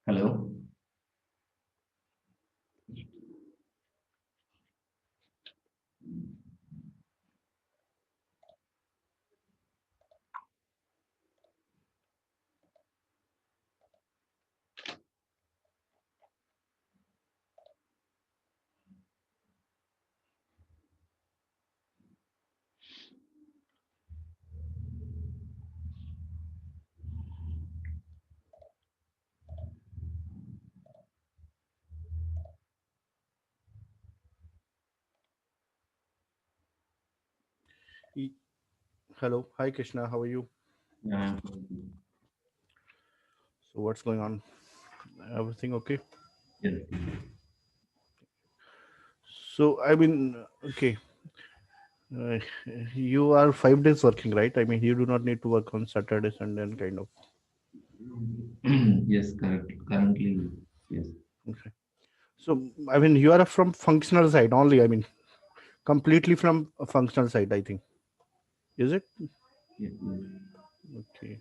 Hello. Y- Hello, hi Krishna, how are you? Yeah. So what's going on? Everything okay? Yes. So okay, uh, you are 5 days working, right? I mean, you do not need to work on Saturday, Sunday, and kind of. Yes, correct. Currently, yes. Okay. So I mean, you are from functional side only. I mean, completely from a functional side. I think is it? Yes, yes. Okay.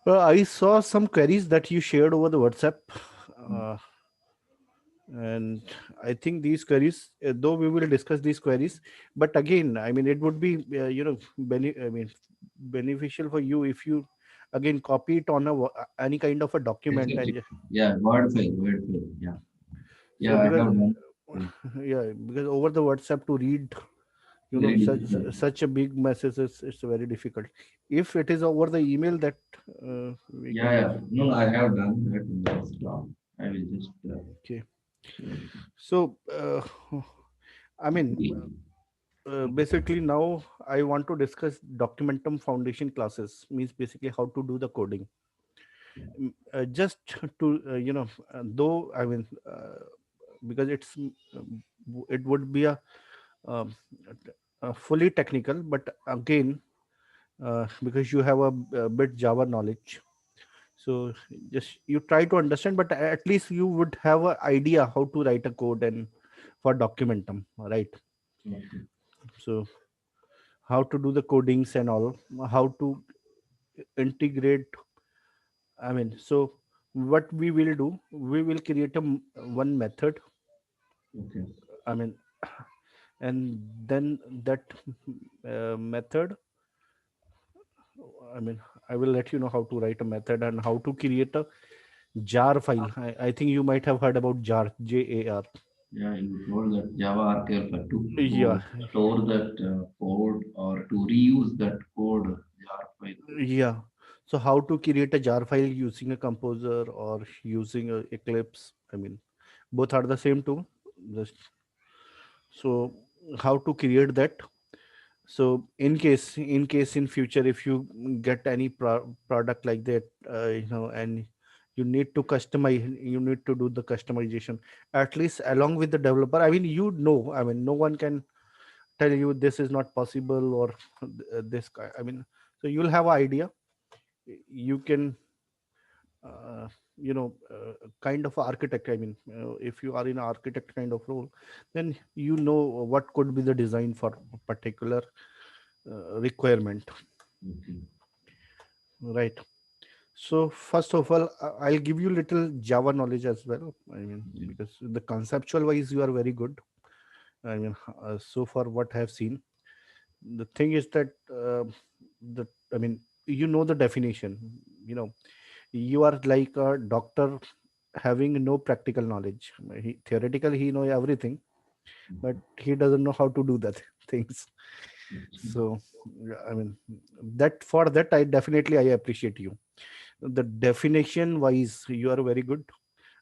I saw some queries that you shared over the WhatsApp. Uh, and I think these queries, though we will discuss these queries, but again, I mean, it would be beneficial for you if you again copy it on any kind of a document Exactly. and Yeah, word file, word file. Yeah. so Yeah, I have because done. Yes. yeah, because over the WhatsApp to read, Very difficult. such a big message is it's very difficult. If it is over the email, that we Yeah, can do. yeah. No, I have done that in the first class. I will just Okay. share it. So I mean, Okay. basically now I want to discuss Documentum foundation classes, means basically how to do the coding. Just to though I mean because it would be um, a fully technical, but again because you have a bit Java knowledge, so just you try to understand, but at least you would have an idea how to write a code and for Documentum, right? Okay. So how to do the codings and all, how to integrate. I mean, so what we will do, we will create one method. Okay. I mean, and then that method, I mean, I will let you know how to write a method and how to create a jar file. I think you might have heard about jar, jar. Yeah, you told that Java archive for to Yeah, store that code or to reuse that code jar file. yeah. So how to create a jar file using a composer or using a Eclipse? I mean, both are the same tool. Just so how to create that. So in case in future, if you get any product like that, and you need to customize, you need to do the customization at least along with the developer. I mean, I mean, no one can tell you this is not possible or I mean, so you'll have an idea. You can uh, kind of architect. I mean, if you are in architect kind of role, then you know what could be the design for a particular requirement, Okay. right? So first of all, I'll give you little Java knowledge as well. I mean, Yeah. because the conceptual wise you are very good. I mean, so far what I have seen. The thing is that the I mean, you know the definition. You know, you are like a doctor having no practical knowledge. Theoretically, he know everything, but he doesn't know how to do that things. So, yeah, I mean, that for that I definitely I appreciate you. The definition wise, you are very good.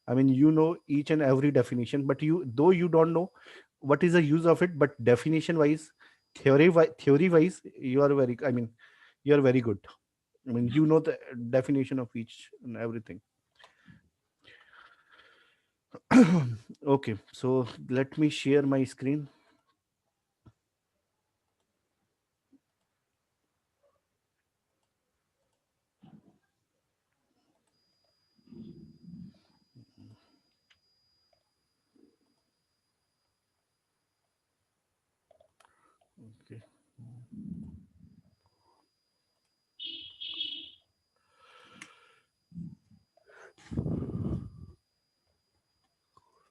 I mean, you know each and every definition, but you though you don't know what is the use of it, but definition wise, theory wise, you are very. I mean, you are very good. I mean, you know the definition of each and everything. Okay, so let me share my screen. Okay,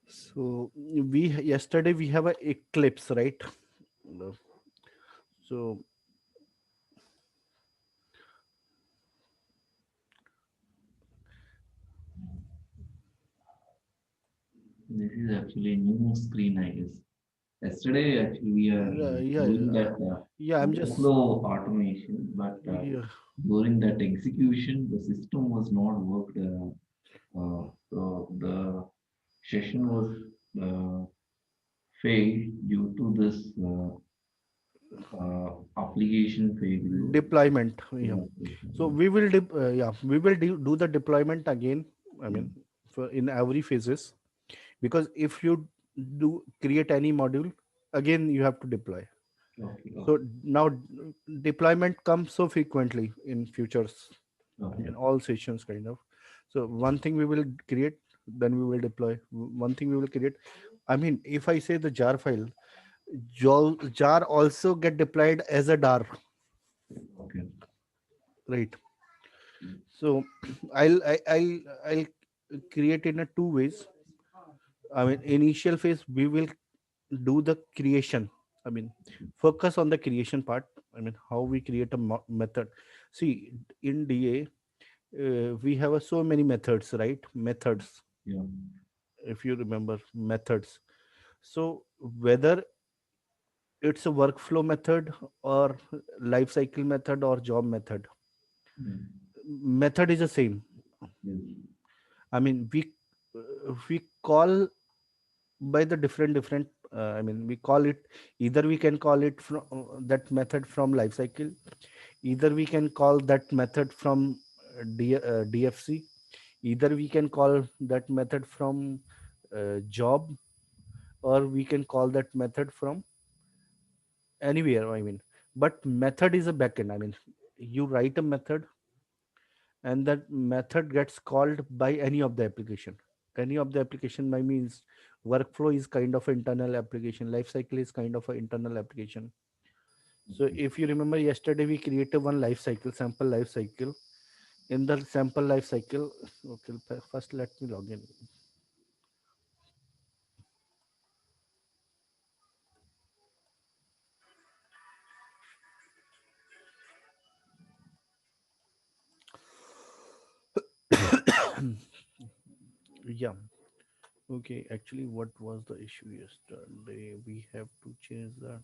so we yesterday we have a eclipse, right? No. So This is actually a new screen, I guess. Yesterday, actually, we are yeah, yeah, doing that yeah. I'm just workflow automation, but yeah. during that execution, the system was not worked. So the session was uh, failed due to this application failure. Deployment, yeah. So Application. we will yeah, we will do the deployment again. I mean, for in every phases, because if you do create any module, again you have to deploy. Okay, okay, So now deployment comes so frequently in futures. I okay, mean, all sessions kind of. So one thing we will create, then we will deploy. One thing we will create. I mean, if I say the jar file, jar also get deployed as a dar, okay. right? So I'll create in a two ways. I mean, initial phase we will do the creation. I mean, focus on the creation part. I mean, how we create a method. See, in DA, we have so many methods, right? Methods, Yeah. if you remember methods. So whether it's a workflow method or life cycle method or job method, Mm. method is the same. Yes. I mean, we call by the different I mean, we call it, either we can call it from that method from life cycle, either we can call that method from DFC, either we can call that method from job, or we can call that method from anywhere. I mean, but method is a backend. I mean, you write a method and that method gets called by any of the application. Any of the application by means workflow is kind of internal application, lifecycle is kind of an internal application. So if you remember yesterday we created one life cycle, sample life cycle. In the sample life cycle, okay, first let me log in. Yeah, okay, actually what was the issue yesterday? We have to change that.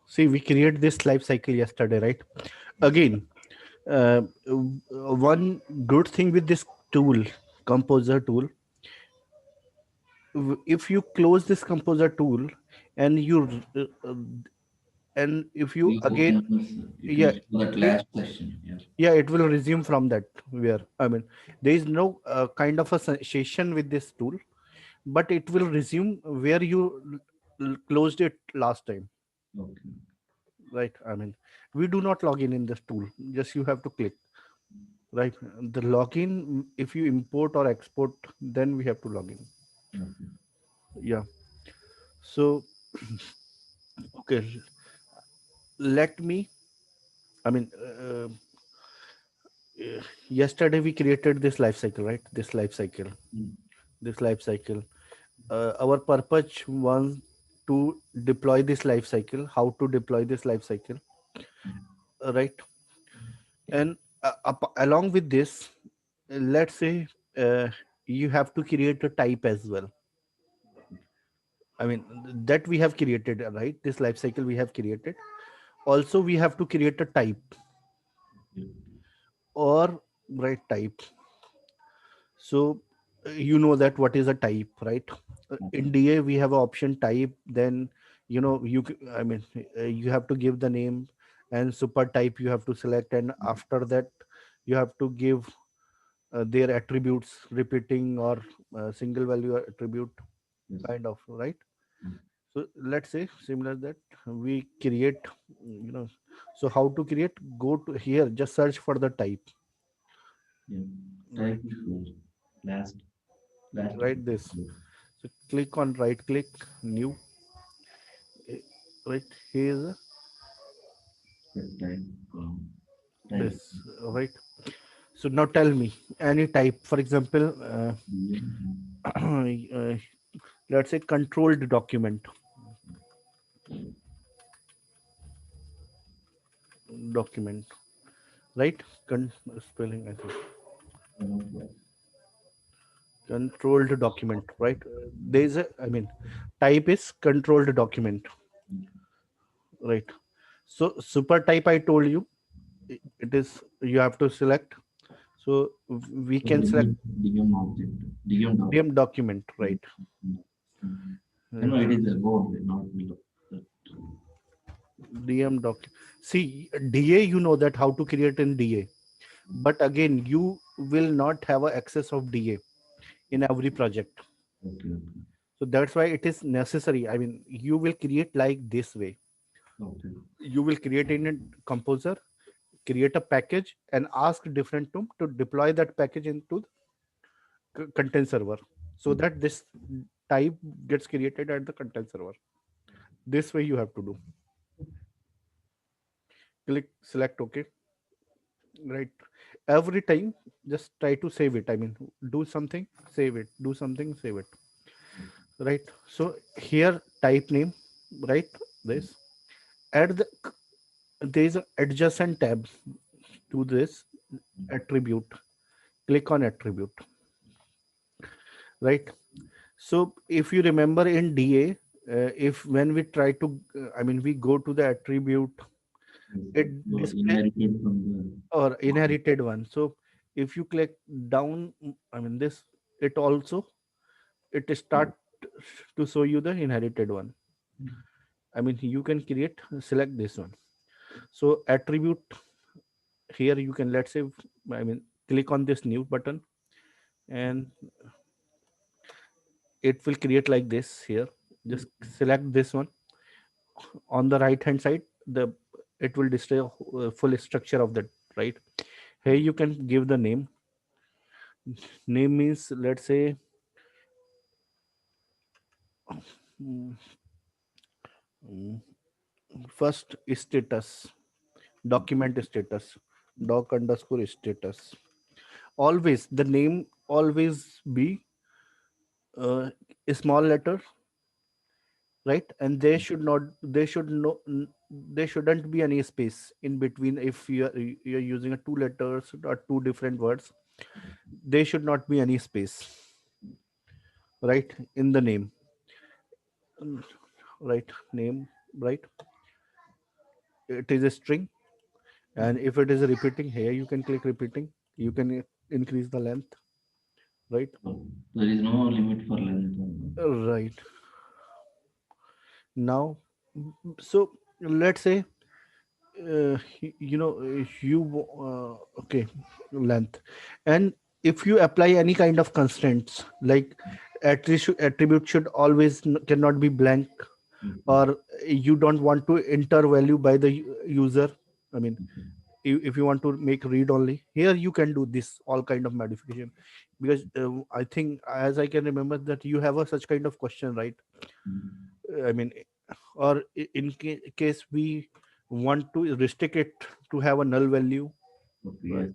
See, we create this life cycle yesterday, right? Again, one good thing with this tool, composer tool, if you close this composer tool and and if you again, Reopens, you can yeah, show that it, last session. Yeah. yeah, it will resume from that where, I mean, there is no kind of a session with this tool, but it will resume where you closed it last time, Okay. right? I mean, we do not log in this tool, just you have to click, right? The login, if you import or export, then we have to log in. Okay. Yeah. So okay, let me, I mean, yesterday we created this life cycle, right? Mm. This life cycle, our purpose was to deploy this life cycle, how to deploy this life cycle, right? And along with this, let's say, uh, you have to create a type as well. I mean, that we have created, right? This life cycle we have created. Also, we have to create a type, Okay. or right type. So you know that what is a type, right? In Okay. DA we have an option type. Then I mean, you have to give the name, and super type you have to select, and after that you have to give their attributes, repeating or single value attribute, Yes. kind of, right? Mm. So let's say similar that we create, you know. So how to create? Go to here, just search for the type, Yeah. right? Type is first. Last is Right, this. good. So click on right click, new, right? Here is Set type. Type. this, right? So now tell me any type. For example, DM. let's say controlled document, document, right? Spelling, I think, Okay. controlled document, right? There is a, I mean, type is controlled document, right? So super type, I told you, it is, you have to select. So we So can select DM object. DM doc. DM document, right? Mm. Mm. Right. No, it is above, not below. That, DM doc. See, DA, you know that how to create in DA, but again, you will not have a access of DA in every project. okay. So that's why it is necessary. I mean, you will create like this way. Okay. You will create in a composer, create a package, and ask different tool to deploy that package into the content server, so Okay. that this type gets created at the content server. This way you have to do. Click select OK, right? Every time, just try to save it. I mean, do something, save it, do something, save it, right? So here type name, right? This, add the, there is an adjacent tab to this attribute. Click on attribute, right? So if you remember in DA, if when we try to, I mean, we go to the attribute, Yes. it So display inherited from the or model. inherited one. So if you click down, I mean this, it also, it start to show you the inherited one. I mean, you can create, select this one. So attribute, here you can, let's say, I mean, click on this new button, and it will create like this here. Just select this one. On the right hand side, the, it will display a full structure of that, right? Here you can give the name. Name means, let's say, mm, mm, first status, document status, doc underscore status. Always the name always be a small letter, right? And they should not, they should no, there shouldn't be any space in between. If you're using a two letters or two different words, there should not be any space, right, in the name. Mm, right, name, right? It is a string, and if it is repeating, here you can click repeating, you can increase the length, right? So there is no limit for length. Right. Now, so let's say, okay, length. And if you apply any kind of constraints, like attribute should always cannot be blank, Okay. or you don't want to enter value by the user, I mean, Okay. if you want to make read only, here you can do this all kind of modification. Because I think, as I can remember, that you have a such kind of question, right? Mm. I mean, or in case we want to restrict it to have a null value, Okay. Yes. right?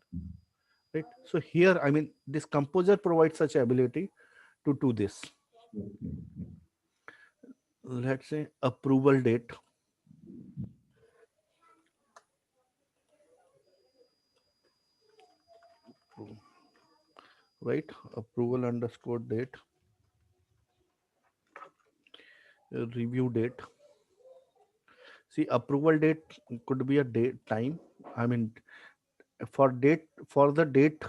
Right. So here, I mean, this composer provides such ability to do this. Okay. Let's say approval date, right? Approval underscore date, review date. See, approval date could be a date time. I mean, for date, for the date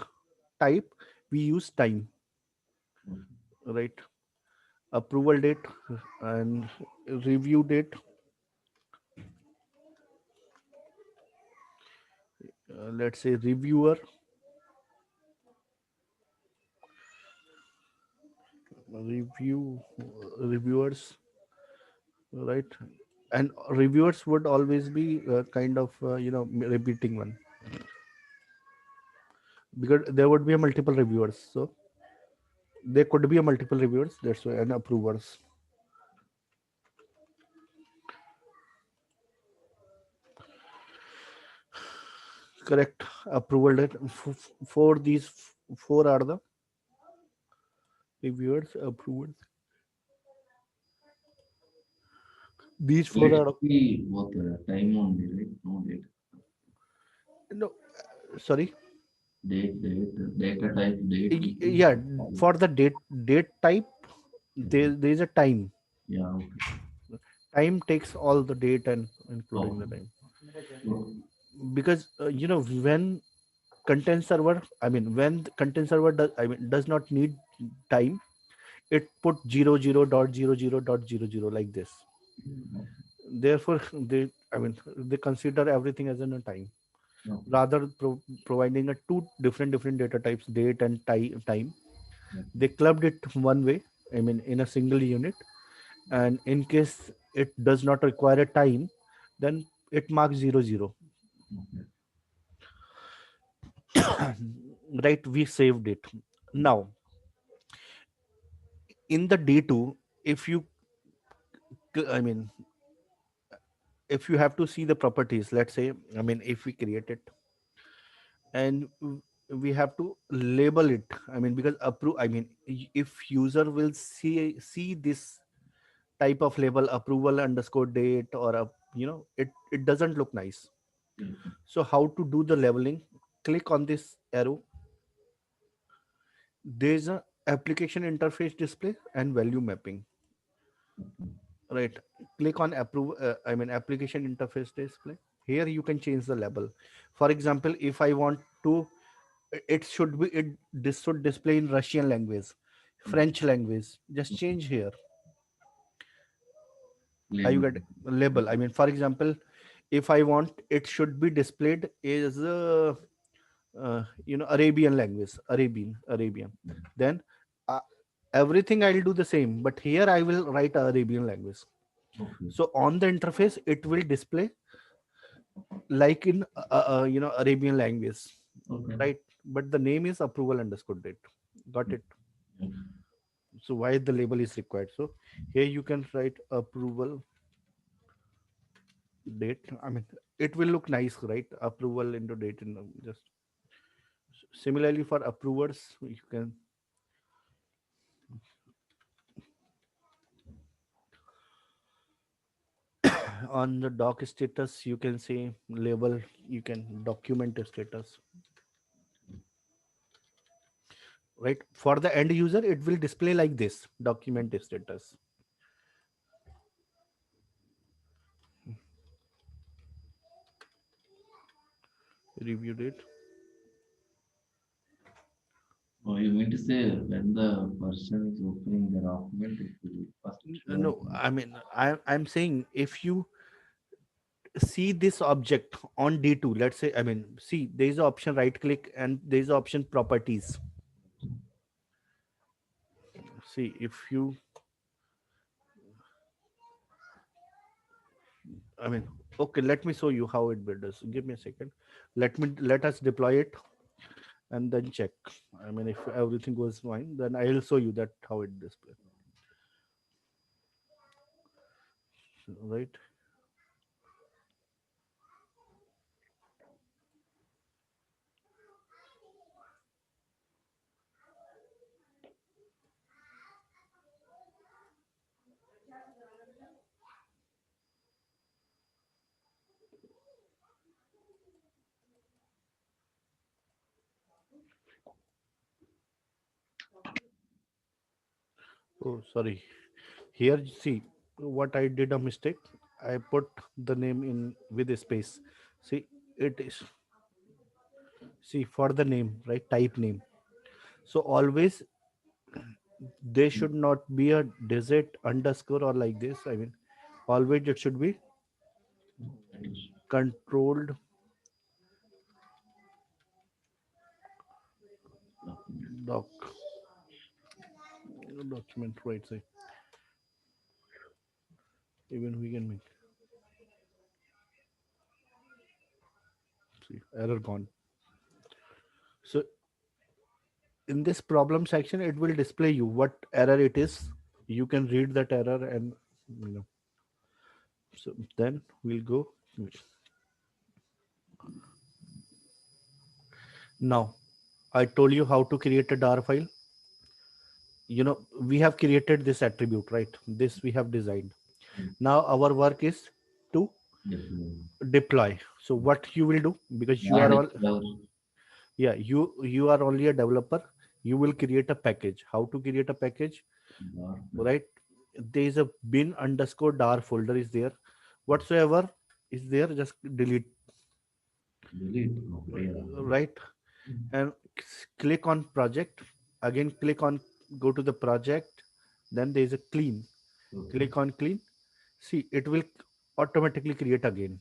type, we use time, Okay. right? Approval date and review date. Let's say reviewer, review, reviewers, right? And reviewers would always be kind of repeating one, because there would be a multiple reviewers, so there could be a multiple reviewers, that's why. And approvers, correct. Approval date, for these four are the reviewers, approvers, these four Date are, should be both time only, right? No date. no, sorry. Data type, date will be. Yeah, for the date type, there is a time. Yeah. Okay. Time takes all the date and including the Okay. time. Okay. Because when content server, I mean, when the content server does, I mean, does not need time, it put 00.00.00 like this. Yeah. Therefore they, I mean, they consider everything as in a time, Okay. rather providing a two different data types, date and time. Okay. They clubbed it one way, I mean, in a single unit. And in case it does not require a time, then it marks 00. Okay. Right, we saved it. Now, in the d2, if you, I mean, if you have to see the properties, let's say, I mean, if we create it, and we have to label it, I mean, because approve, I mean, if user will see this type of label, approval underscore date, or a, it doesn't look nice. Yes. So how to do the labeling? Click on this arrow. There's a application interface display and value mapping, Okay. right? Click on approve, I mean, application interface display. Here you can change the label. For example, if I want to, it should be, this should display in Russian language, French language, just change here. Are you Label. get label? I mean, for example, if I want it should be displayed as Arabian language, Arabian, then uh, everything I'll do the same, but here I will write Arabian language. Okay. So on the interface, it will display like in Arabian language. Okay. right? But the name is approval underscore date. Got it? Yeah. So why the label is required? So here you can write approval date. I mean, it will look nice, right? Approval into date, and just similarly for approvers, you can on the doc status you can say label, you can document status, right? For the end user, it will display like this: document status, review date. Oh, you mean to say when the person is opening the document, it will first show No, it. I mean, I'm saying if you see this object on D2, let's say, I mean, see, there is an option right click and there is an option properties. See, if you, I mean, okay, let me show you how it does. Give me a second. Let us deploy it and then check. I mean, if everything goes fine, then I will show you that how it displays, right? Oh, sorry. Here, see, what I did a mistake. I put the name in with a space. See, it is, see, for the name, right? Type name. So always there should not be a digit underscore or like this. I mean, always it should be That is controlled document. doc document, right? Say, even we can make, see, error gone. So in this problem section, it will display you what error it is. You can read that error and you know. So then we'll go. Now I told you how to create a dar file. You know, we have created this attribute, right? This we have designed. Mm. Now our work is to Deploy. deploy. So what you will do, because you Why are all, deploy yeah, you are only a developer, you will create a package. How to create a package, bar? right? There is a bin underscore dar folder is there. Whatsoever is there, just delete, Delete. Okay. Yeah. right? And click on project. Again, click on, go to the project. Then there is a clean. Okay. Click on clean. See, it will automatically create again.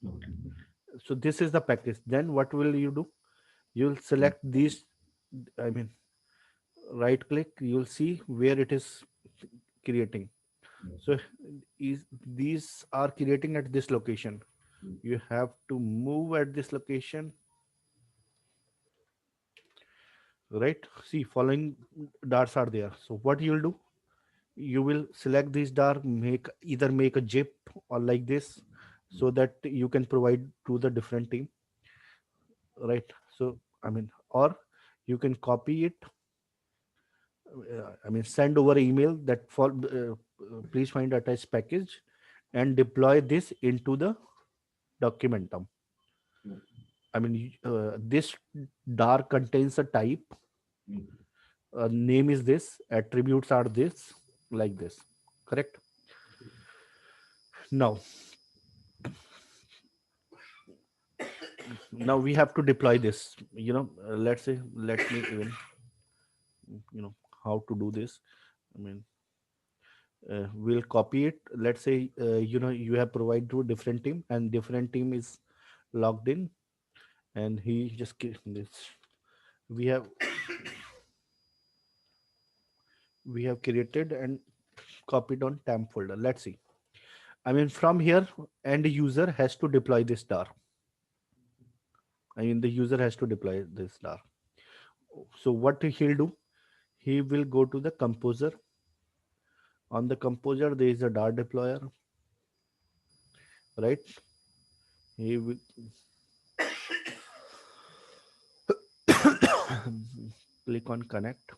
Okay. So this is the package. Then what will you do? You'll Mm. select these. I mean, right click. You'll see where it is creating. So is these are creating at this location. Mm. You have to move at this location, right? See, following darts are there. So what you'll do? You will select this dart, make either make a zip or like this, so that you can provide to the different team, right? So I mean, or you can copy it, I mean, send over email that for please find attached package and deploy this into the documentum. Mm. I mean, this dar contains a type, Mm. name is this, attributes are this, like this, correct? Now, now we have to deploy this. You know, let's say, let me even, you know, how to do this. I mean, we'll copy it. Let's say, you know, you have provided to a different team and different team is logged in, and he just this, we have we have created and copied on temp folder. Let's see. I mean, from here, end user has to deploy this star. I mean, the user has to deploy this dar. So what he'll do, he will go to the composer. On the composer there is a dar deployer, right? He will click on connect.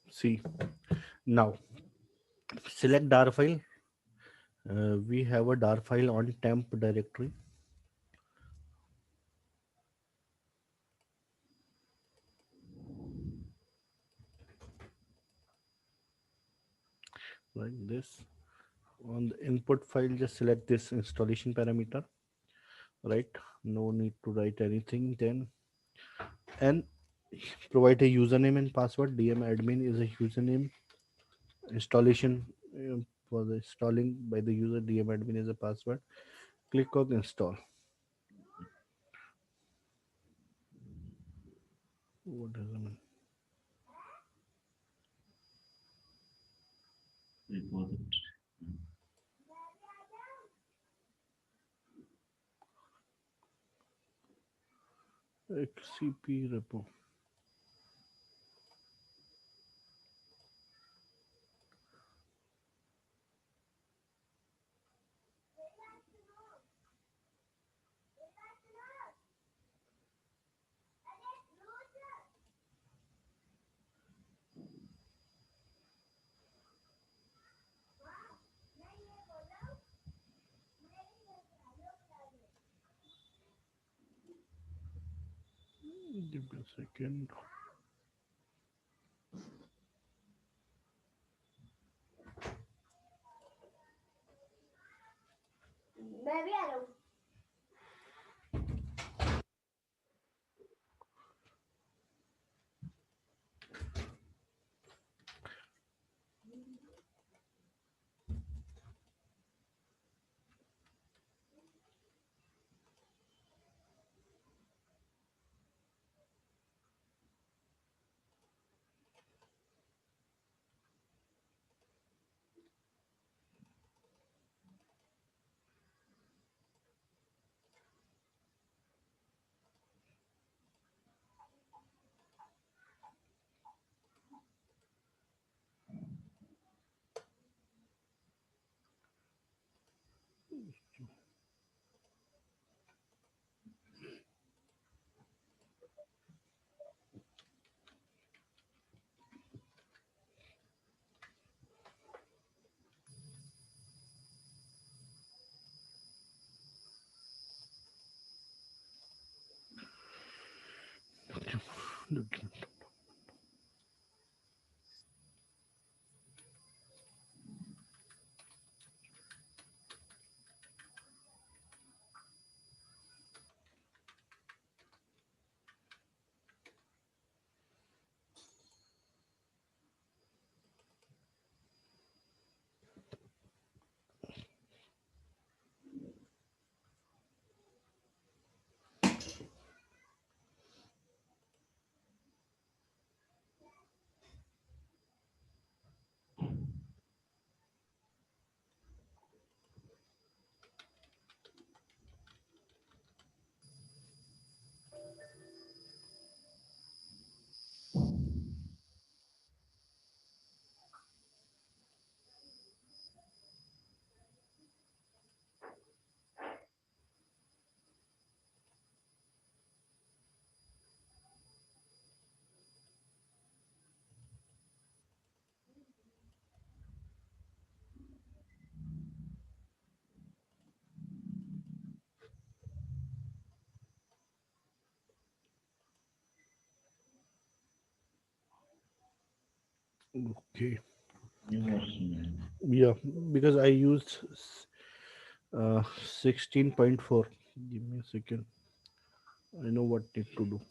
See, now select dar file. We have a dar file on temp directory, like this. On the input file, just select this installation parameter, right? No need to write anything then. And provide a username and password. DM admin is a username. Installation for the installing by the user, DM admin is a password. Click on install. What does it mean? repository. XCP repo. Give me a second. Okay. New version. Yeah, because I used 16.4. Give me a second. I know what need to do.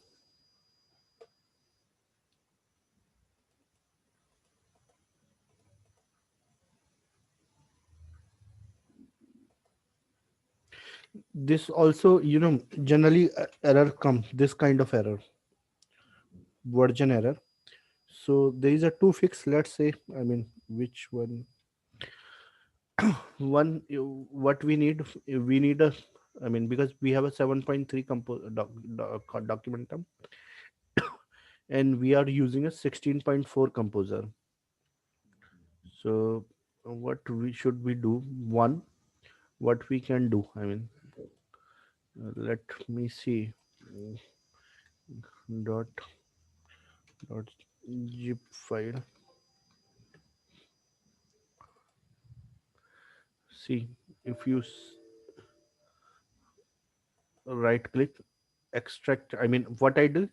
This also, generally error comes, this kind of error, version error. So there is a two fix. Let's say, I mean, which one? What we need, we need a, I mean, because we have a 7.3 documentum, and we are using a 16.4 composer. So what we should we do? One, what we can do, I mean, let me see. Mm, dot dot zip file. See, if you right click, extract, I mean, what I did,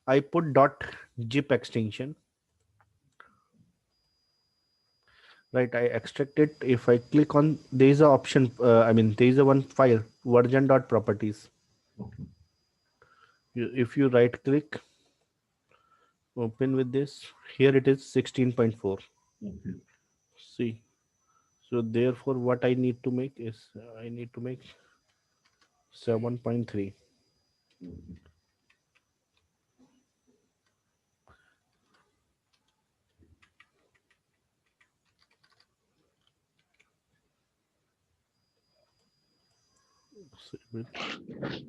I put dot zip extension, right? I extract it. If I click on, there is a option, I mean, there is a one file, version dot properties. Okay. If you right click, open with this, here it is 16.4. Okay. See, so therefore what I need to make is, I need to make 7.3. Okay. Save it.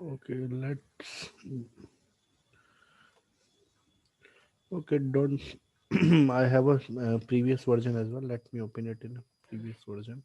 Okay, let's, okay, don't, I have a previous version as well. Let me open it in a previous version.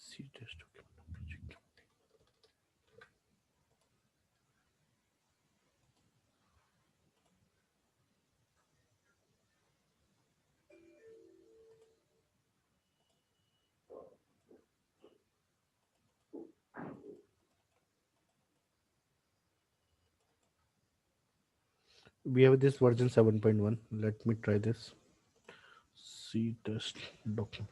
See test document project. We have this version 7.1. Let me try this. C test document.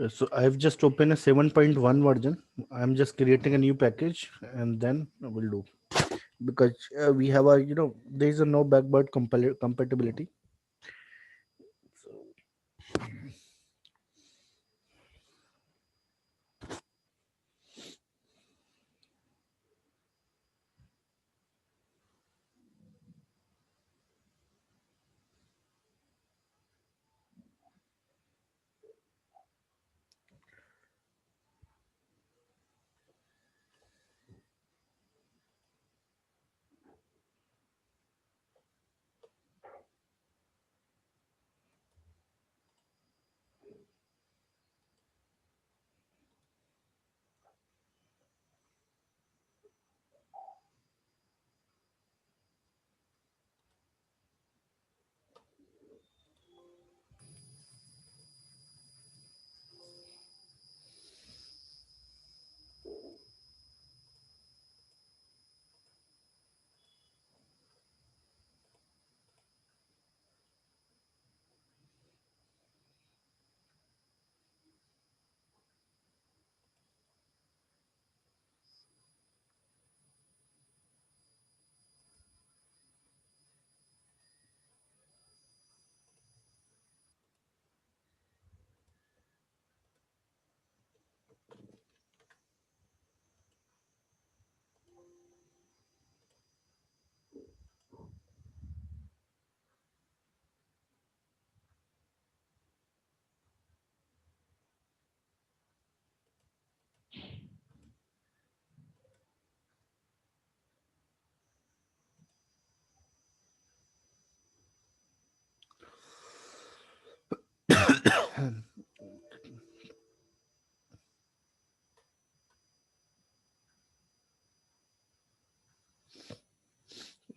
So I've just opened a 7.1 version. I'm just creating a new package and then we'll do, because we have a, there is a no backward compatibility.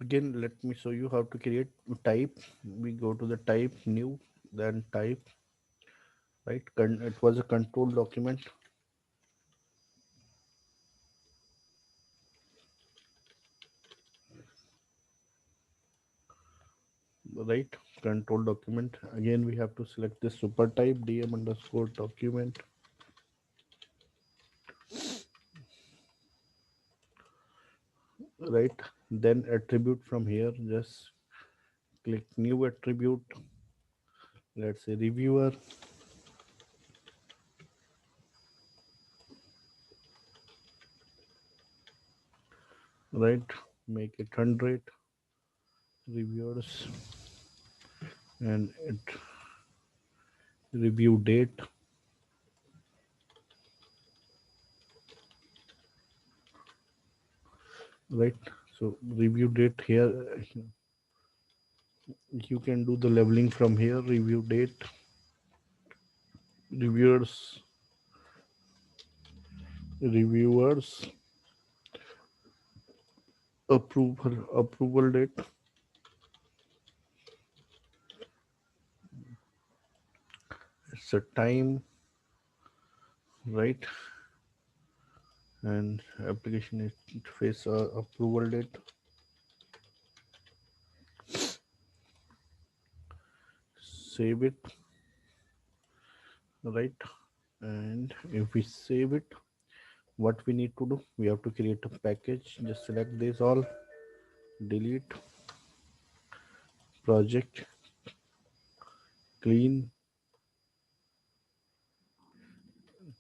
Again, let me show you how to create type. We go to the type new, then type, right? It was a control document, right? Control document. Again, we have to select this super type dm underscore document, right? Then attribute from here, just click new attribute. Let's say reviewer, right? Make it 100 reviewers and it review date. right? So review date here, you can do the leveling from here. Review date, reviewers, reviewers, approval date, it's a time, right? And application interface approval date, save it, right? And if we save it, what we need to do, we have to create a package. Just select this all, delete, project, clean,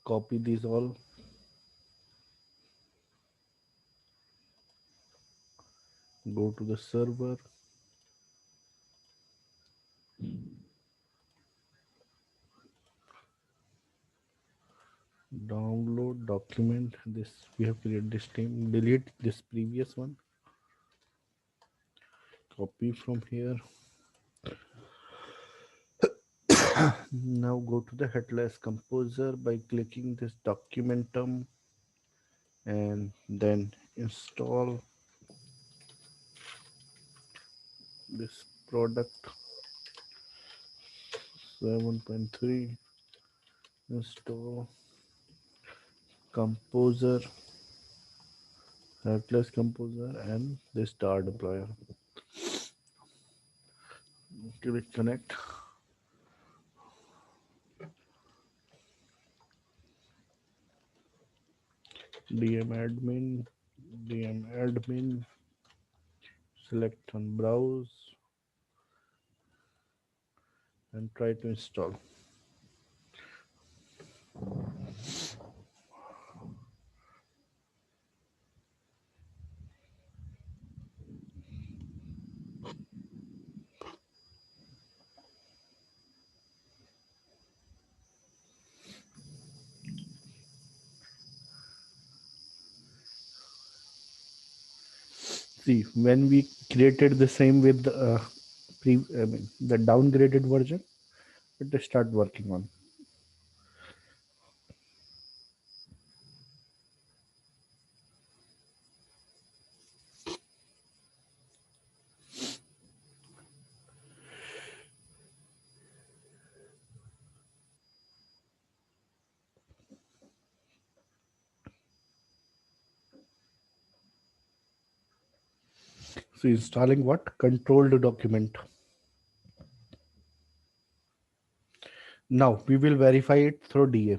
copy these all, go to the server, download document. This we have created this team, delete this previous one, copy from here. Now go to the headless composer by clicking this documentum and then install this product 7.3, install composer, headless composer, and the star deployer. Click connect. dm admin, dm admin, select on browse and try to install. See, when we created the same with the I mean, the downgraded version, it start working on. So installing what? Controlled document. Now we will verify it through DA,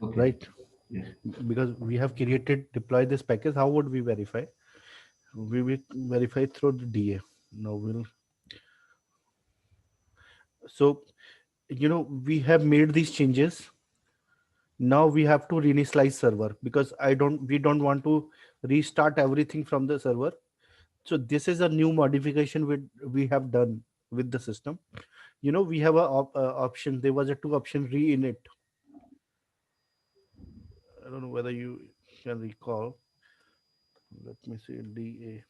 Okay. right? Yes. Because we have created, deploy this package. How would we verify? We will verify through the DA. Now we'll, so, we have made these changes. Now we have to reinitialize server because we don't want to restart everything from the server. So this is a new modification we have done with the system. We have a option. There was a two option re-init. I don't know whether you can recall. Let me see, DA.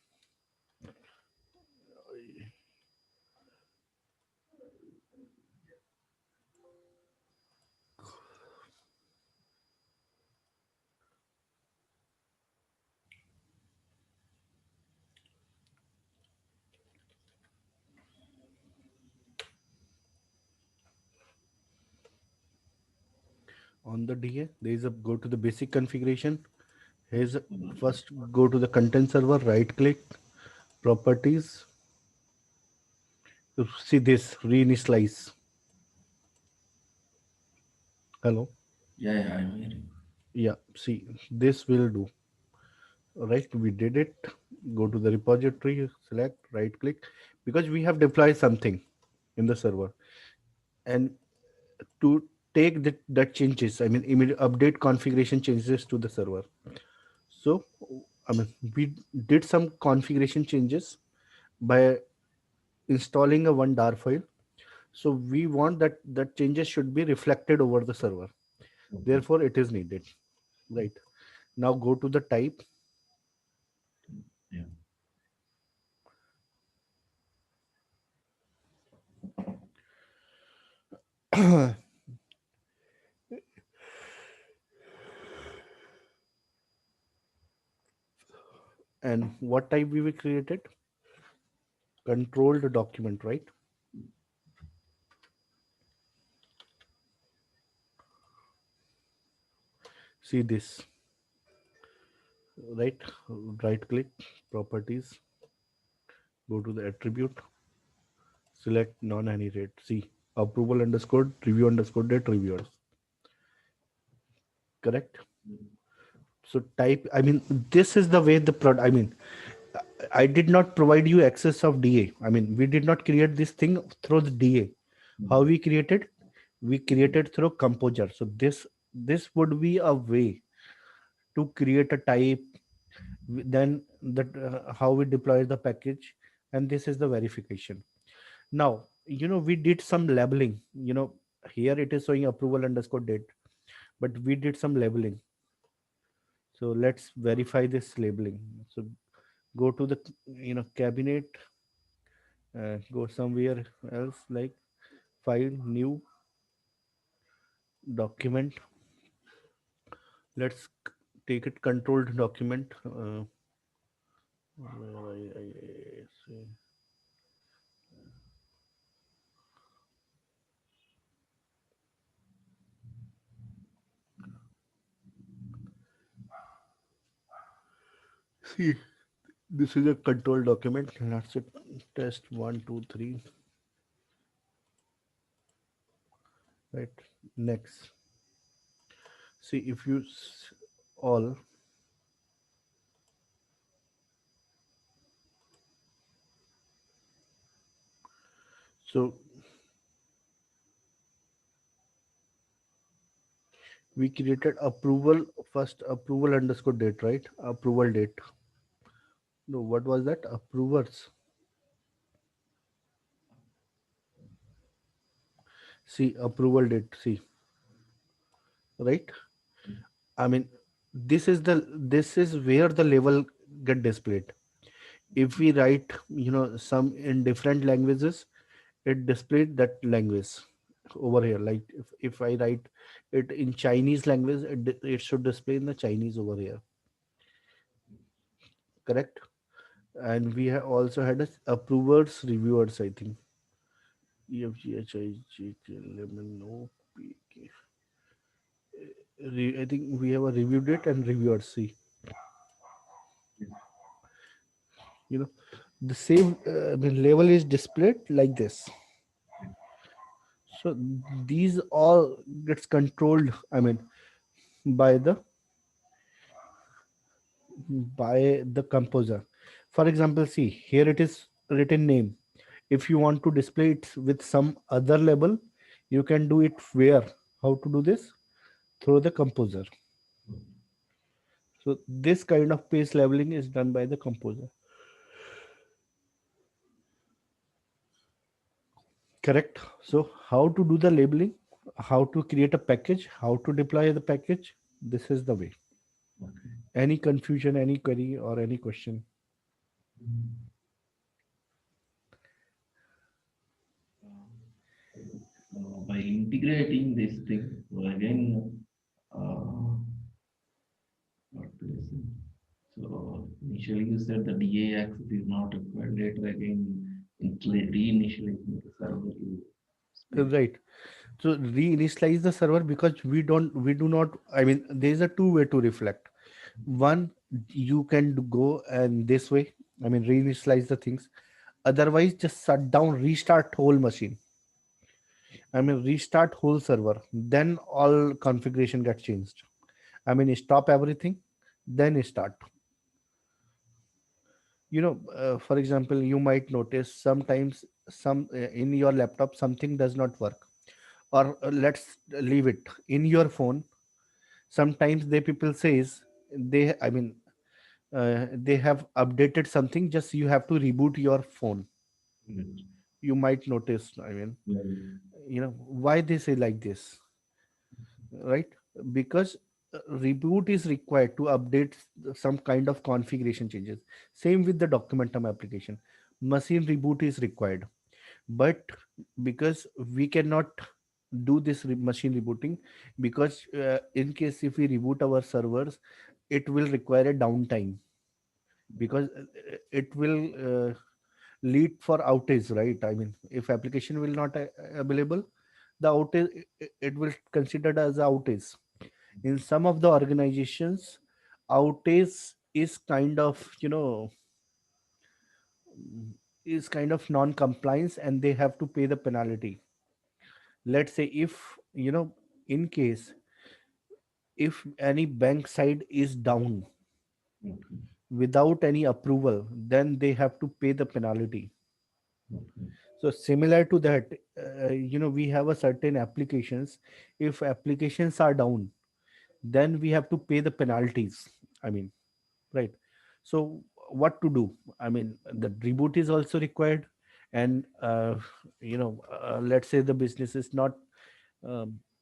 On the DA, there is a go to the basic configuration. Here's first go to the content server, right click, properties. See this reinitialize. Hello. Yeah, yeah, I'm hearing. Yeah. See, this will do. Right. We did it. Go to the repository, select, right click, because we have deployed something in the server, and to take that changes, I mean, immediate update configuration changes to the server. So, I mean, we did some configuration changes by installing a one dar file. So we want that changes should be reflected over the server. Okay. Therefore, it is needed. Right. Now go to the type. And what type we will created? Controlled document, right? See this, right? Right click, properties, go to the attribute, select non-inherit. See, approval underscore review underscore date reviewers. Correct. So type. I mean, this is the way the product. I mean, I did not provide you access of DA. I mean, we did not create this thing through the DA. How we created? We created through composer. So this would be a way to create a type. Then that how we deploy the package, and this is the verification. Now, we did some labeling. Here it is showing approval underscore date, but we did some labeling. So let's verify this labeling. So go to the cabinet, go somewhere else like file, new document. Let's take it controlled document. Where I say, see, this is a control document. Let's it test 1 2 3. Right. Next. See if you all. So we created approval first, approval underscore date, right? Approval date. No, what was that? Approvers. See, approval date. See, right? I mean, this is where the label get displayed. If we write, some in different languages, it displayed that language over here. Like if I write it in Chinese language, it should display in the Chinese over here. Correct. And we have also had a approvers reviewers, I think. EFGHIGK11 OPK. I think we have a review date and reviewers. See, you know the same I mean, label is displayed like this. So these all gets controlled, I mean, by the composer. For example, see here it is written name. If you want to display it with some other label, you can do it where? How to do this? Through the composer. So this kind of page labeling is done by the composer. Correct. So how to do the labeling, how to create a package, how to deploy the package, this is the way. Okay. Any confusion, any query, or any question? By integrating this thing, so again, what do I say? So initially you said the DA access is not required. Later again, reinitializing the server, you speak. Right. So reinitialize the server because we do not. I mean, there is a two-way to reflect. One, you can go and this way. I mean, reinitialize the things. Otherwise, just shut down, restart whole machine. I mean, restart whole server. Then all configuration gets changed. I mean, stop everything, then start. For example, you might notice sometimes some in your laptop something does not work, or let's leave it in your phone. Sometimes they people says I mean, they have updated something. Just you have to reboot your phone. Right. You might notice. I mean, Yeah. why they say like this, right? Because reboot is required to update some kind of configuration changes. Same with the Documentum application. Machine reboot is required, but because we cannot do this machine rebooting, because in case if we reboot our servers, it will require a downtime, because it will lead for outage, right? I mean, if application will not available, the outage, it will considered as outage. In some of the organizations, outage is kind of, is kind of non-compliance, and they have to pay the penalty. Let's say if, in case if any bank side is down Okay. without any approval, then they have to pay the penalty. Okay. So similar to that, we have a certain applications. If applications are down, then we have to pay the penalties. I mean, right? So what to do? I mean, the reboot is also required, and let's say the business is not,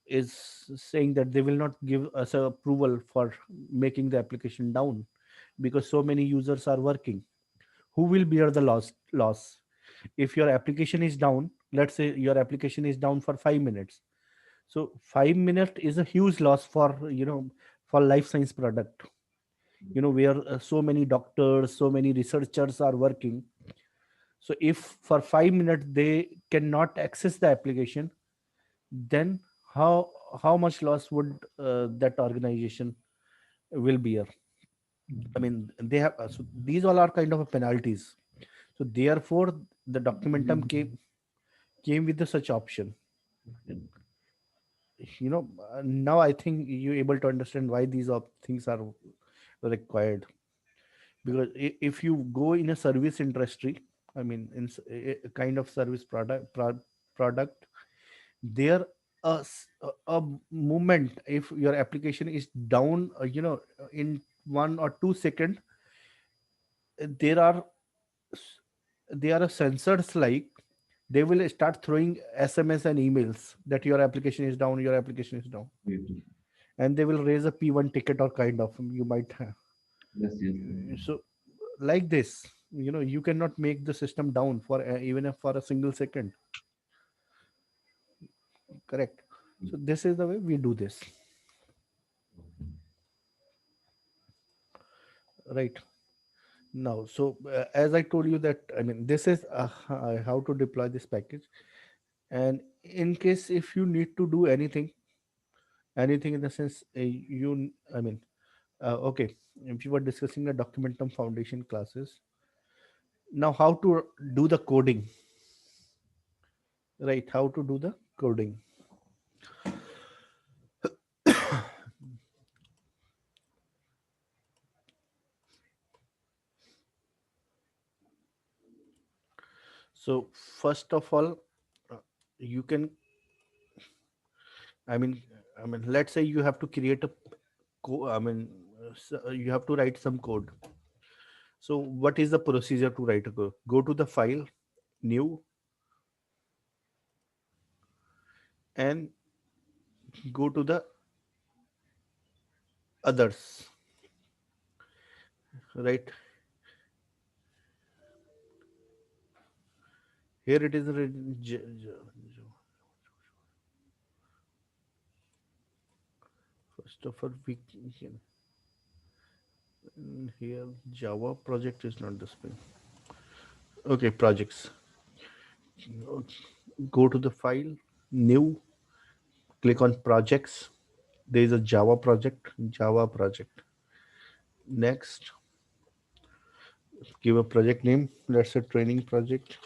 is saying that they will not give us a approval for making the application down, because so many users are working. Who will bear the loss if your application is down? Let's say your application is down for 5 minutes. So 5 minutes is a huge loss for, for life science product, where so many doctors, so many researchers are working. So if for 5 minutes they cannot access the application, then how how much loss would that organization will bear? I Okay. mean, they have, so these all are kind of penalties. So therefore, the Documentum came with the such option. Okay. Now I think you're able to understand why these things are required. Because if you go in a service industry, I mean, in a kind of service product, there a moment if your application is down, in 1 or 2 seconds, there are s- there are sensors, like they will start throwing SMS and emails that your application is down, your application is down, Beautiful. and they will raise a P1 ticket, or kind of, you might have. Yes, yes. So like this, you cannot make the system down for even if for a single second. Correct. So this is the way we do this, right? Now, so as I told you that, I mean, this is how to deploy this package. And in case if you need to do anything in the sense, I mean, okay, if you were discussing the Documentum foundation classes, now how to do the coding, right? How to do the coding. So first of all, uh, you can, I mean, let's say you have to create a I mean, you have to write some code. So what is the procedure to write a code? Go to the file, new, and go to the others, right? Here it is written. First of all, we can, here Java project is not displaying. Okay, projects. Go to the file, new, click on projects. There is a Java project. Next, give a project name. Let's say training project.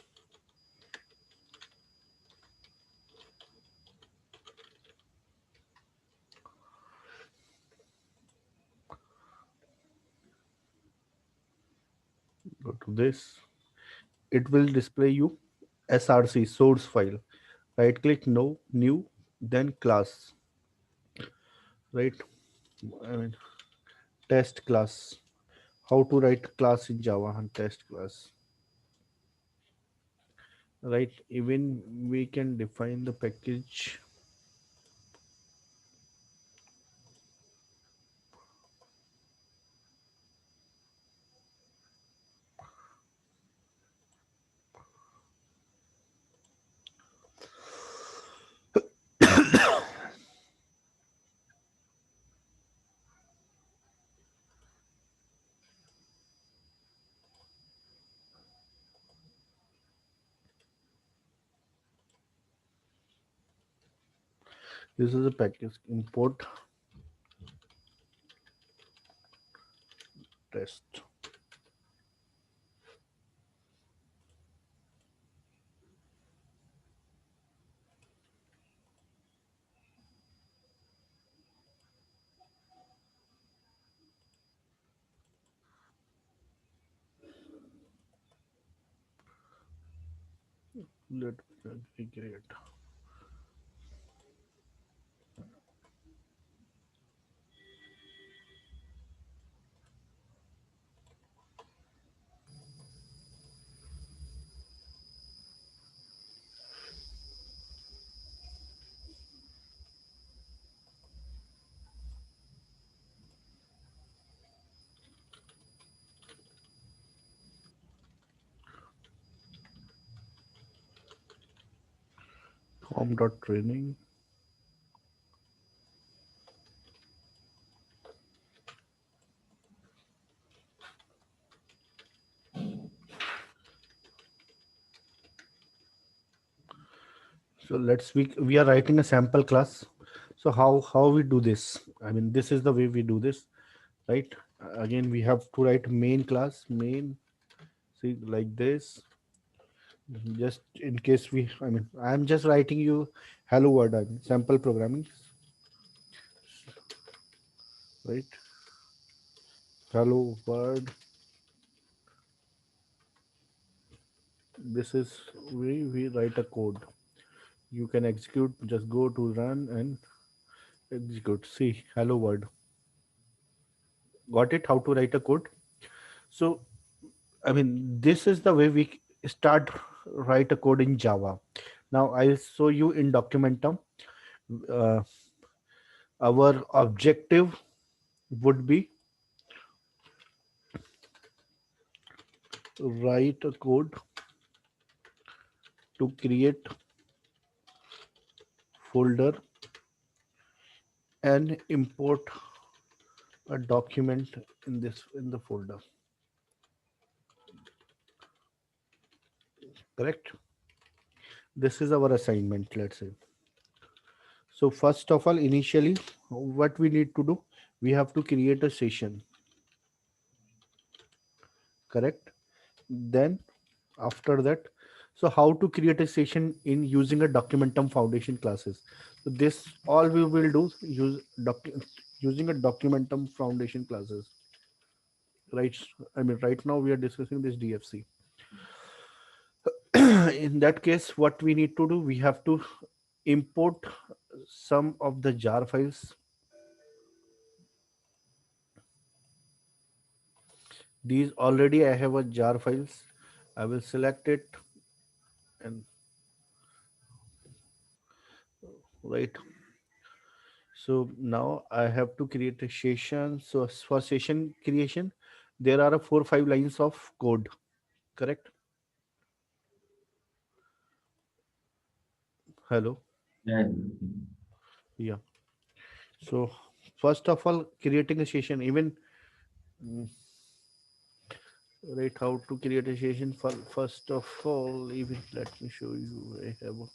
Go to this. It will display you SRC source file. Right click, no, new, then class. Right. I mean, test class. How to write class in Java and test class. Right. Even we can define the package. This is a package import test. Let me create. Training. So we are writing a sample class. So how we do this? I mean, this is the way we do this, right? Again, we have to write main class, main, see, like this. Just in case I mean, I'm just writing you hello world, I mean, sample programming, right? Hello world. This is we write a code. You can execute. Just go to run and execute. See, hello world. Got it? How to write a code? So I mean, this is the way we start write a code in Java. Now I'll show you in Documentum. Uh, our objective would be write a code to create folder and import a document in the folder. Correct? This is our assignment, let's say. So first of all, initially, what we need to do, we have to create a session. Correct? Then after that, so how to create a session in using a Documentum foundation classes. So this all we will do using a Documentum foundation classes, right? I mean, right now we are discussing this DFC. In that case, what we need to do, we have to import some of the jar files. These already I have a jar files. I will select it and right. So now I have to create a session. So for session creation, there are 4 5 lines of code. Correct? Hello. Yeah. Yeah. So first of all, creating a session, even mm, right, how to create a session. For first of all, even let me show you. I have a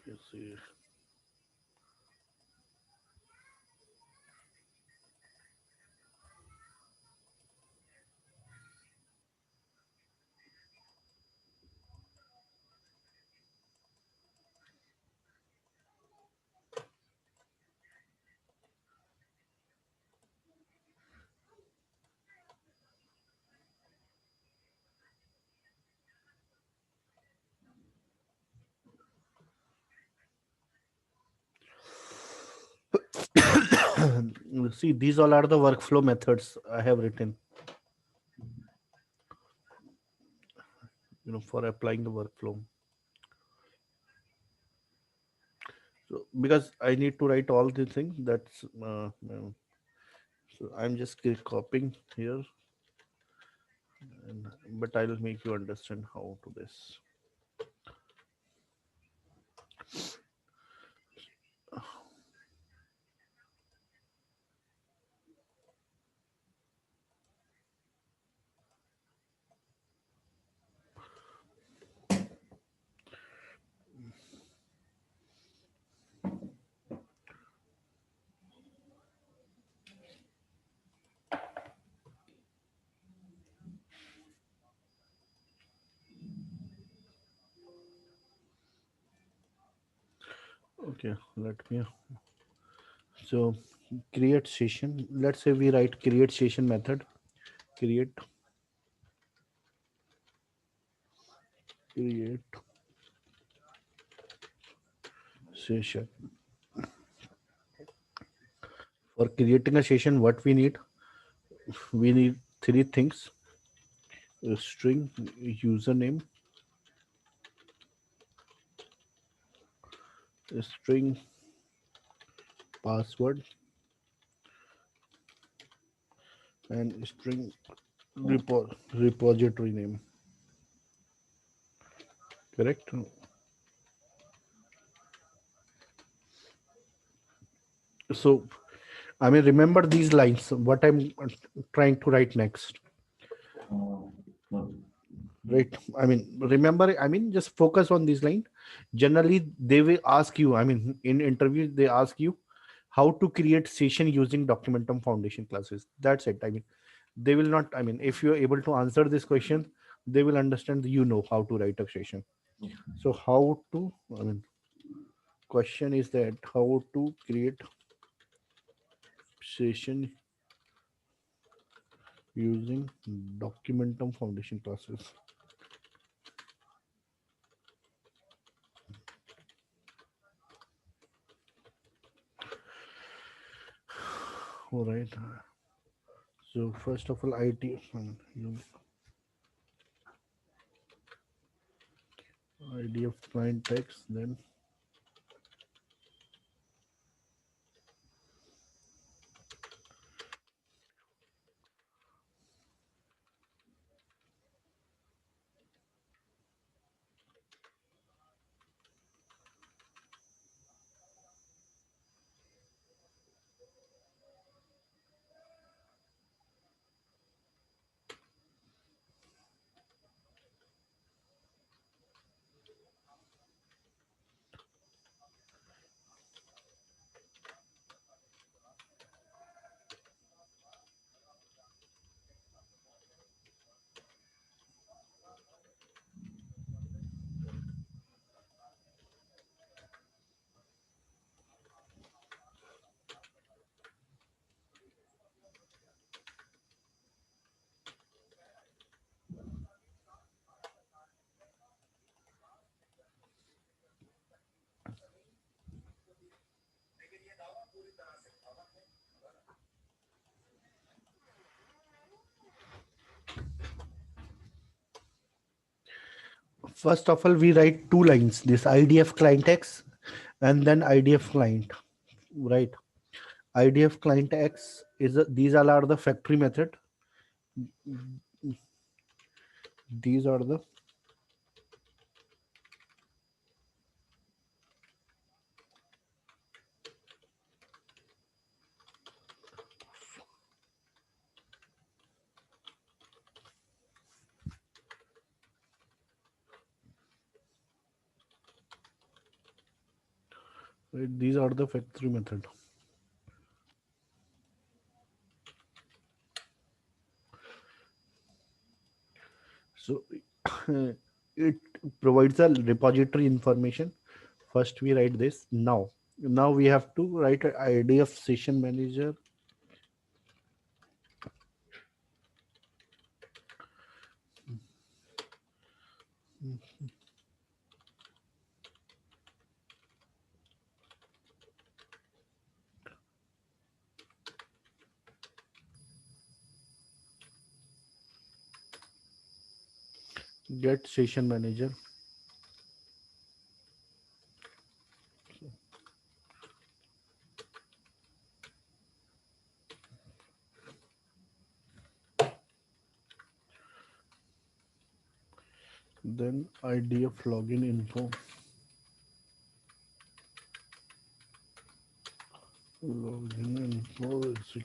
let's see. See, these all are the workflow methods I have written, for applying the workflow. So because I need to write all the things, that's so I'm just copying here, and, but I'll make you understand how to this. Okay, let me. So create session. Let's say we write create session method. Create create session. For creating a session, what we need three things: a string, username, a string, password, and string repository name. Correct. So I mean, remember these lines. What I'm trying to write next, Uh, so, right? I mean, remember. I mean, just focus on this line. Generally, they will ask you. I mean, in interviews, they ask you how to create session using Documentum Foundation classes. That's it. I mean, they will not. I mean, if you're able to answer this question, they will understand you know how to write a session. okay. So, how to? I mean, question is that how to create session using Documentum Foundation classes. All right. So first of all, ID of client text, then first of all we write two lines. This IDF client X and then IDF client, right? IDF client X is these all are the factory method. These are the right, these are the factory method. So it provides a repository information. First we write this. Now we have to write an IDF session manager. Get session manager. Then IDF login info. Login info is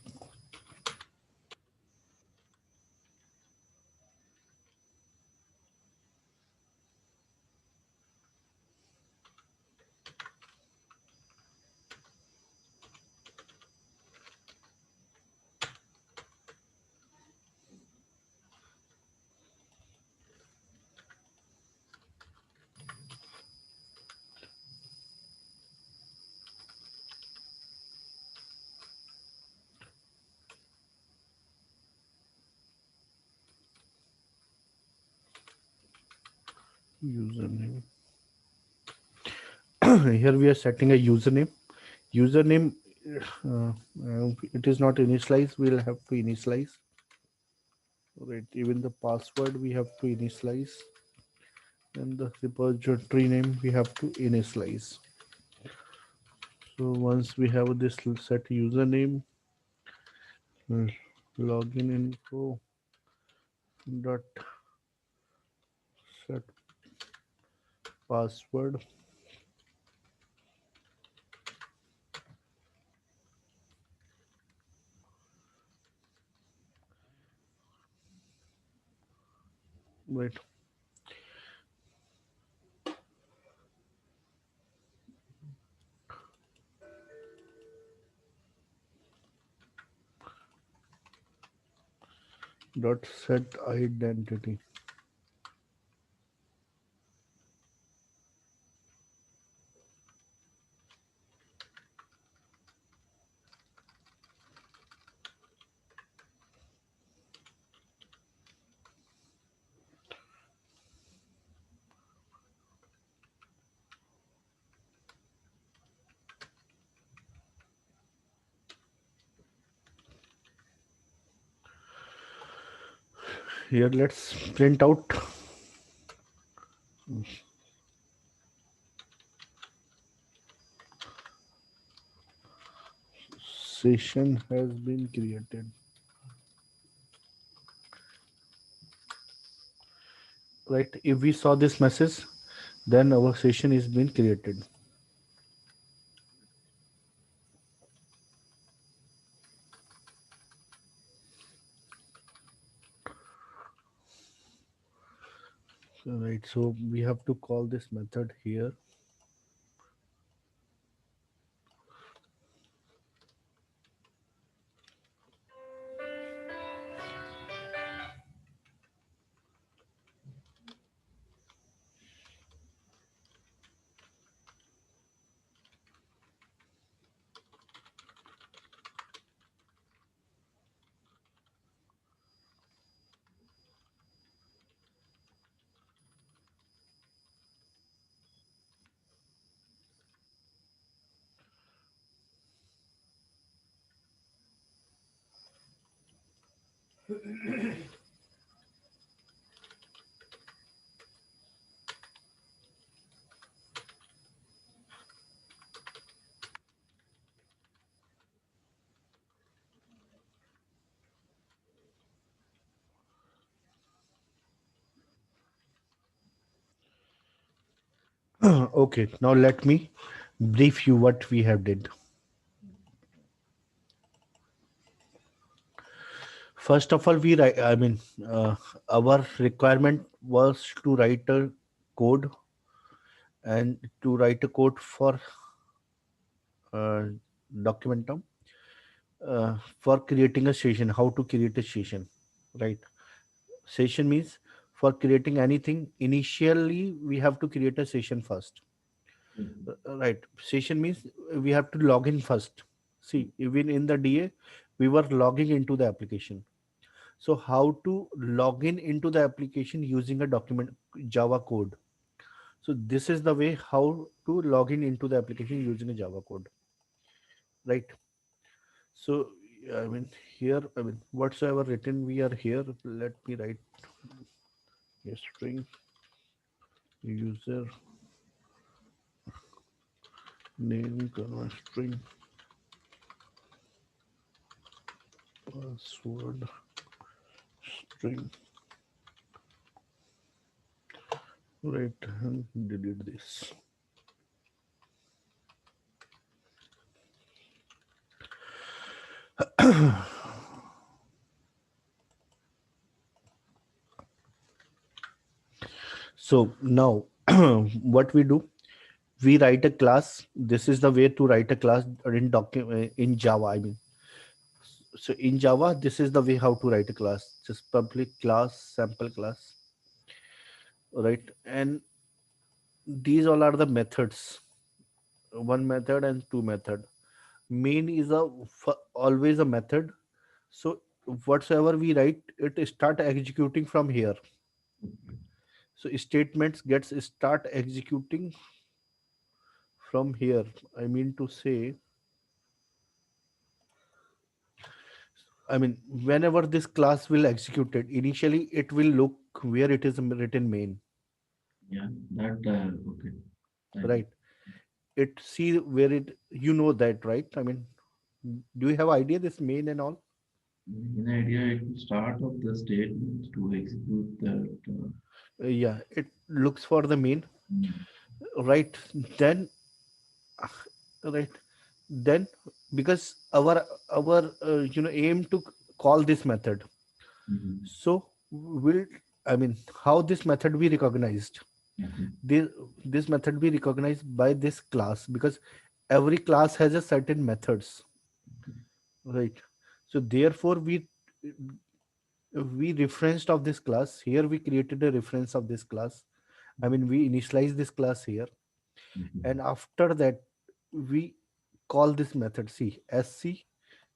username. Here we are setting a username. Username, it is not initialized. We'll have to initialize. Right. Even the password we have to initialize, and the repository name we have to initialize. So once we have this set username, uh, login info dot set password. Right. Dot set identity. Here let's print out session has been created. Right. If we saw this message, then our session is been created. Right. So we have to call this method here. Okay. Now let me brief you what we have did. First of all, we write. Our requirement was to write a code and to write a code for uh, Documentum for creating a session. How to create a session, right? Session means for creating anything. Initially, we have to create a session first, Mhm. right? Session means we have to log in first. See, even in the DA, we were logging into the application. So how to log in into the application using a document Java code. So this is the way how to log in into the application using a Java code, right? So I mean here, I mean whatsoever written we are here. Let me write a string user name comma string password string, right, and delete this. So now what we do, we write a class. This is the way to write a class in Java, I mean. So in Java, this is the way how to write a class. Just public class, sample class, right? And these all are the methods. One method and two method. Main is always a method. So whatsoever we write, it start executing from here, Okay. So statements gets start executing from here. I mean to say, I mean, whenever this class will execute it, initially it will look where it is written main, Yeah, that okay. I right? It see where it, you know that, right? I mean, do you have idea this main and all? In idea, it will start of the statement to execute that. Yeah, it looks for the main, Mm, right? Then, right, then because our aim to call this method. mhm. So will, I mean, how this method be recognized? Okay. This this method be recognized by this class because every class has a certain methods, right? So therefore we referenced of this class here, we created a reference of this class. I mean, we initialize this class here, and Mhm. after that we call this method c sc.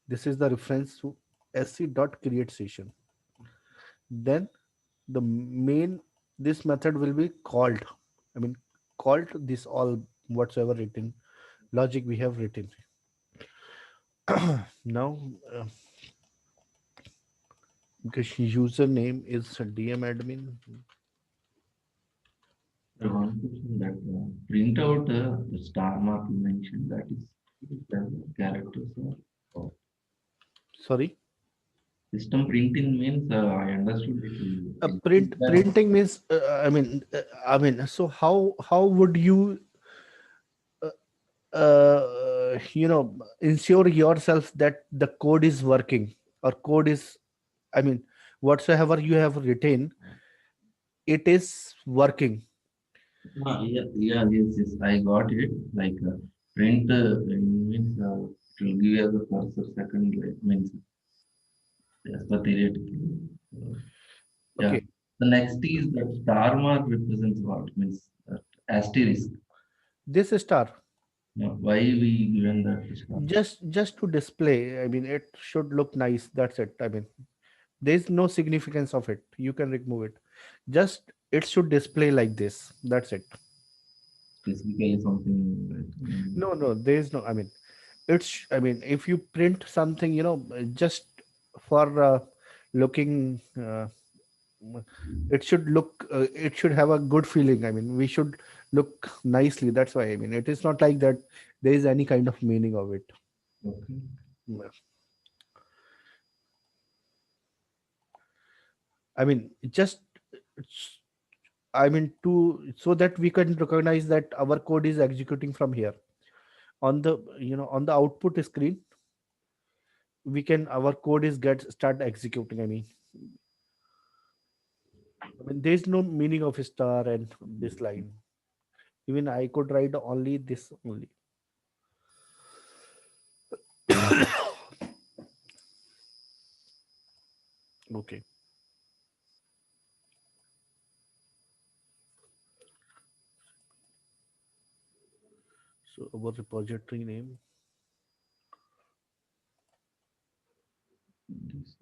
This is the reference to sc dot create session. Then the main, this method will be called, I mean, called this all whatsoever written logic we have written. Now, uh, because username is dm admin. The one question that print out the star mark you mentioned, that is the characters or Sorry, system printing means I understood it will execute that. printing means, I mean, so how would you ensure yourself that the code is working, or code is, I mean, whatsoever you have written, it is working. Yeah, yeah, yes, yes, I got it. Like print means it will give you as a cursor second like, means as per theoretically. Uh, yeah. Okay, The next is that star mark represents what means that asterisk. this star, Now, why we given that star? just to display, I mean, it should look nice, that's it. I mean, there is no significance of it, you can remove it. Just it should display like this, that's it. Specifically something like No, there is no, I mean, it's, I mean, if you print something, just for looking, it should look, it should have a good feeling. I mean, we should look nicely, that's why. I mean, it is not like that there is any kind of meaning of it. okay. Yeah. I mean, just, I mean, to so that we can recognize that our code is executing from here on the, on the output screen. We can, our code is get start executing. I mean, there is no meaning of star and this line. Even I could write only this only. Okay. So our repository name. This,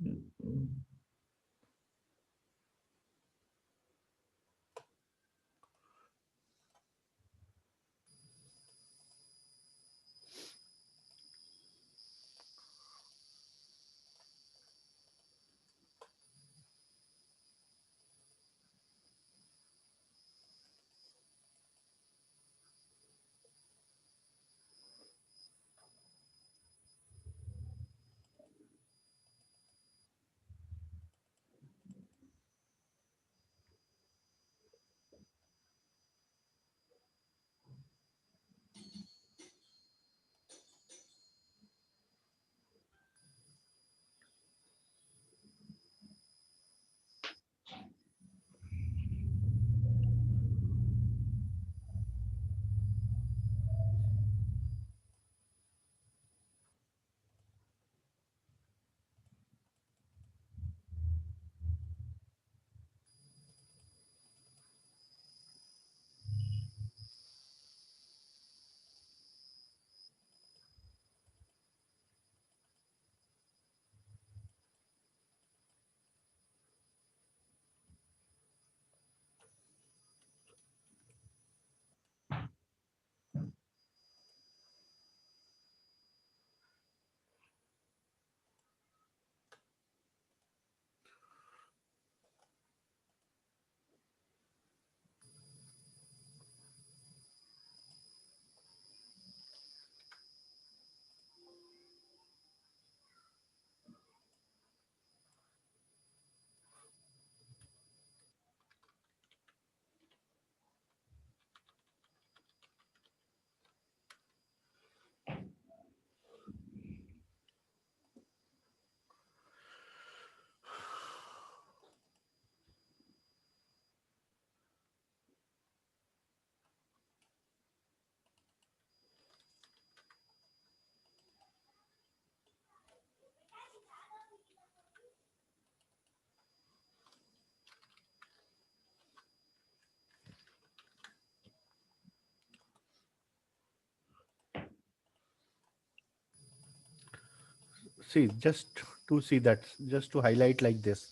See, just to see that, just to highlight like this,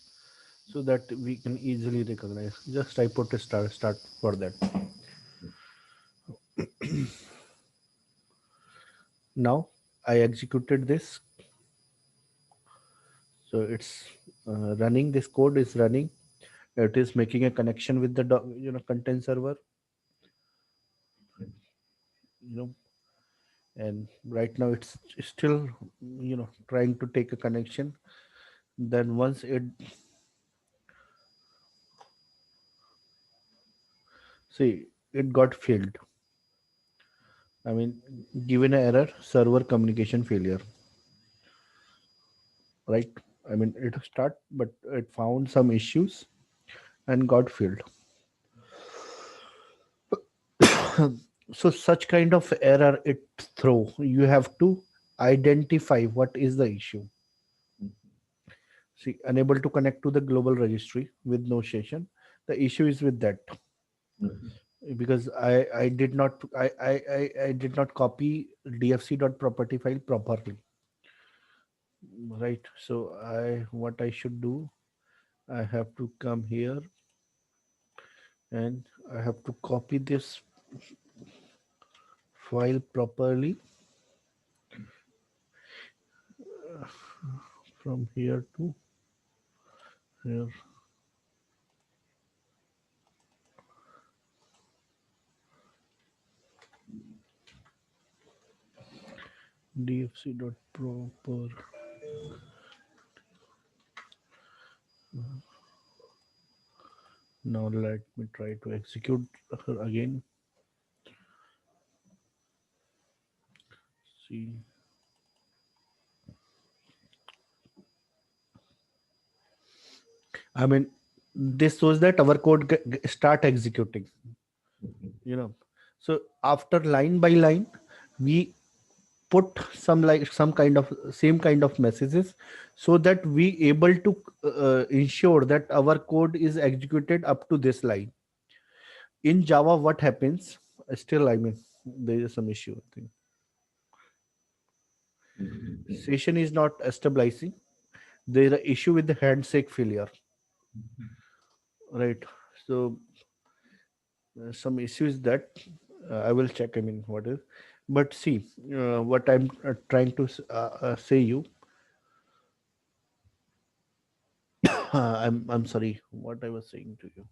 so that we can easily recognize. Just I put a start for that. Now I executed this, so it's running. This code is running. It is making a connection with the content server, you know, and right now it's still trying to take a connection. Then once it see it got failed. I mean, given an error, server communication failure, right? I mean, it start, but it found some issues and got failed. So such kind of error it throw. You have to identify what is the issue. See, unable to connect to the global registry with no session. The issue is with that Okay. because I did not I did not copy dfc dot property file properly, right? So I what I should do, I have to come here and I have to copy this file properly from here to here. Dfc dot proper. Now let me try to execute again. See, I mean, this shows that our code start executing. Okay. You know, so after line by line, we put some like some kind of same kind of messages, so that we able to ensure that our code is executed up to this line. In Java, what happens? Still, I mean, there is some issue. I think Okay. session is not stabilizing. There is an issue with the handshake failure, right? So some issues that I will check. I mean, what is? But see, what I'm trying to say you. I'm sorry. What I was saying to you,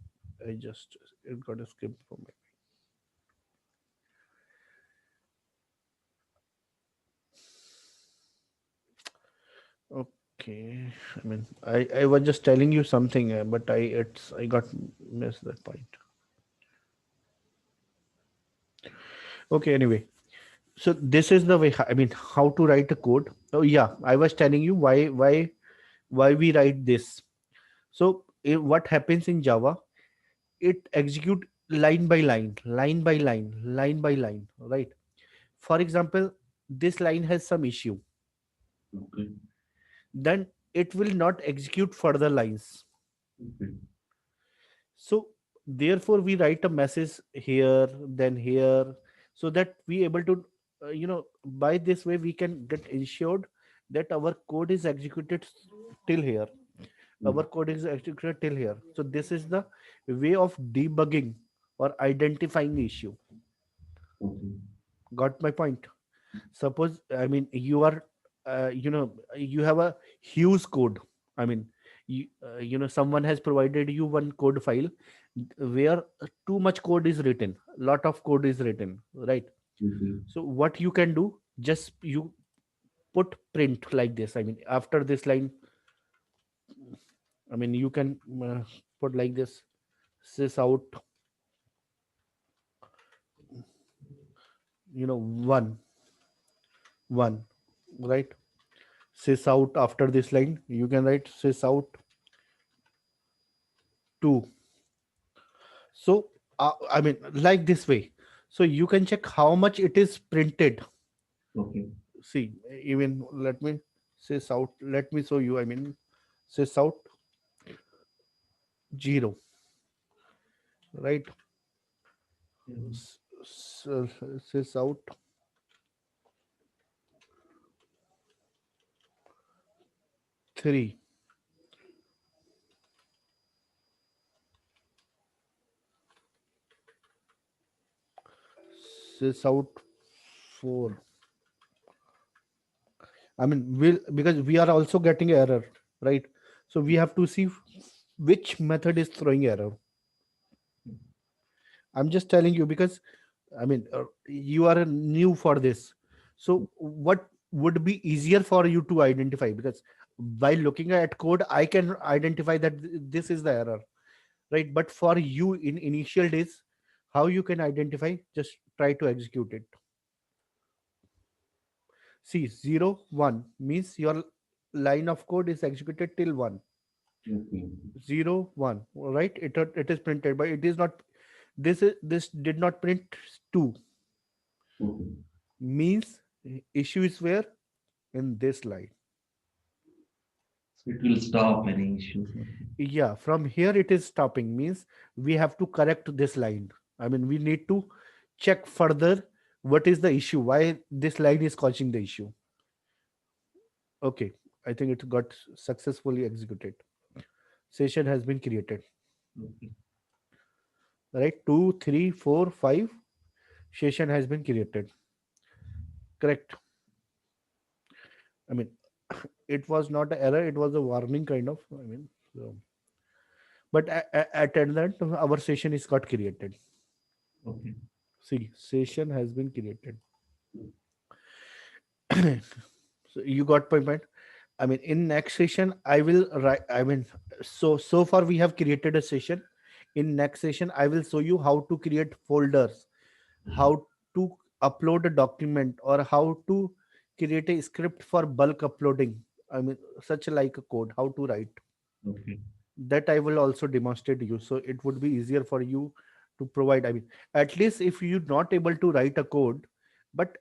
I just it got a skip from me. Okay. I mean, I was just telling you something, but I got missed that point. Okay. Anyway, so this is the way. I mean, how to write a code. Oh yeah, I was telling you why we write this. So what happens in Java? It execute line by line, line by line, line by line, right? For example, this line has some issue, Okay. then it will not execute further lines. Okay. So therefore we write a message here, then here, so that we able to by this way we can get ensured that our code is executed till here. Mm. Our code is executed till here. So this is the way of debugging or identifying the issue. Okay. Got my point? Suppose, I mean, you are you have a huge code. I mean, someone has provided you one code file where too much code is written, lot of code is written, right? Okay. So what you can do, just you put print like this. I mean, after this line, I mean, you can put like this, sys out, one, one, right? Sys out. After this line you can write sys out 2. So I mean, like this way, so you can check how much it is printed. Okay. See, even let me sys out, let me show you. I mean, sys out 0, right? Mhm. Sys out 3, sys out 4. I mean, will because we are also getting error, right? So we have to see which method is throwing error. I'm just telling you because I mean, you are new for this. So what would be easier for you to identify? Because while looking at code, I can identify that this is the error, right? But for you in initial days, how you can identify? Just try to execute it. See, 0, 1 means your line of code is executed till 1. Okay. 0, 1, right? It is printed, but it is not. This did not print 2. Okay. Means issue is where in this line. So it will stop any issues. Okay. Yeah, from here it is stopping. Means we have to correct this line. I mean, we need to check further what is the issue, why this line is causing the issue. Okay, I think it got successfully executed. Session has been created. Okay. Right, 2, 3, 4, 5. Session has been created. Correct. I mean, it was not an error, it was a warning kind of. I mean, so, but at the end, our session is got created. Okay. See, session has been created. So you got my point. I mean, in next session, I will write. I mean, so far we have created a session. In next session, I will show you how to create folders, how to upload a document, or how to create a script for bulk uploading. I mean, such like a code, how to write. Okay. That I will also demonstrate you. So it would be easier for you to provide. I mean, at least if you're not able to write a code, but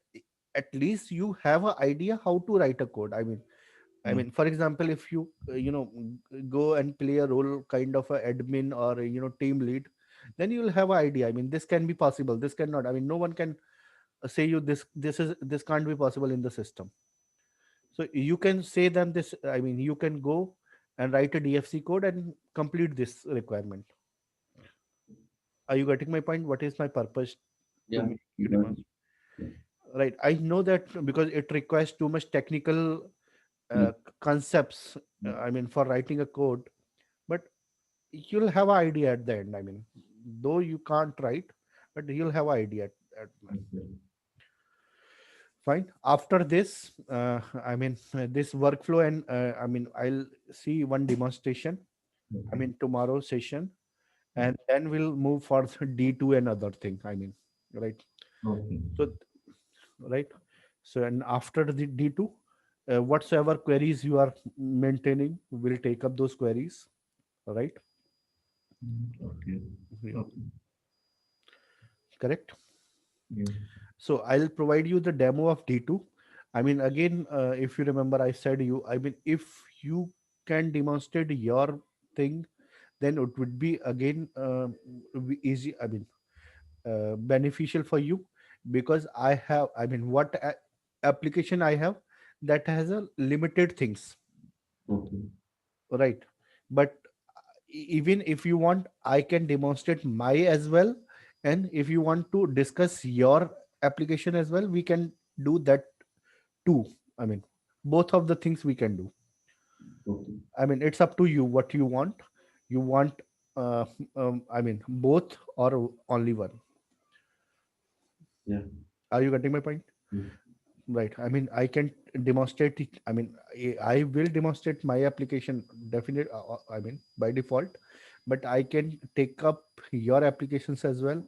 at least you have an idea how to write a code. I Yeah. mean, for example, if you go and play a role kind of a admin or team lead, then you will have an idea. I mean, this can be possible. This cannot. I mean, no one can say you this can't be possible in the system. So you can say them this. I mean, you can go and write a DFC code and complete this requirement. Are you getting my point? What is my purpose to Yeah. make You you got it. demonstrate? Right. I know that because it requires too much technical Yeah. concepts. Yeah. I mean, for writing a code, but you'll have an idea at the end. I mean, though you can't write, but you'll have an idea at Okay. fine. After this, I mean, this workflow, and I mean, I'll see one demonstration. I Okay. mean, tomorrow session, Yeah. and then we'll move for the D2 and other thing. I mean, right. Okay. So right. So and after the D2, whatsoever queries you are maintaining, will take up those queries. Right. Okay. Yeah. Okay. Correct. Yeah. So I'll provide you the demo of D2. I mean, again, if you remember, I said you, I mean, if you can demonstrate your thing, then it would be again easy, I mean, beneficial for you because I have, I mean, application I have that has a limited things, Okay. right? But even if you want, I can demonstrate my as well. And if you want to discuss your application as well, we can do that too. I mean, both of the things we can do. Okay. I mean, it's up to you what you want. You want, uh, I mean, both or only one. Yeah. Are you getting my point? Yeah. Right. I mean, I can demonstrate it. I mean, I will demonstrate my application definitely. I mean, by default, but I can take up your applications as well.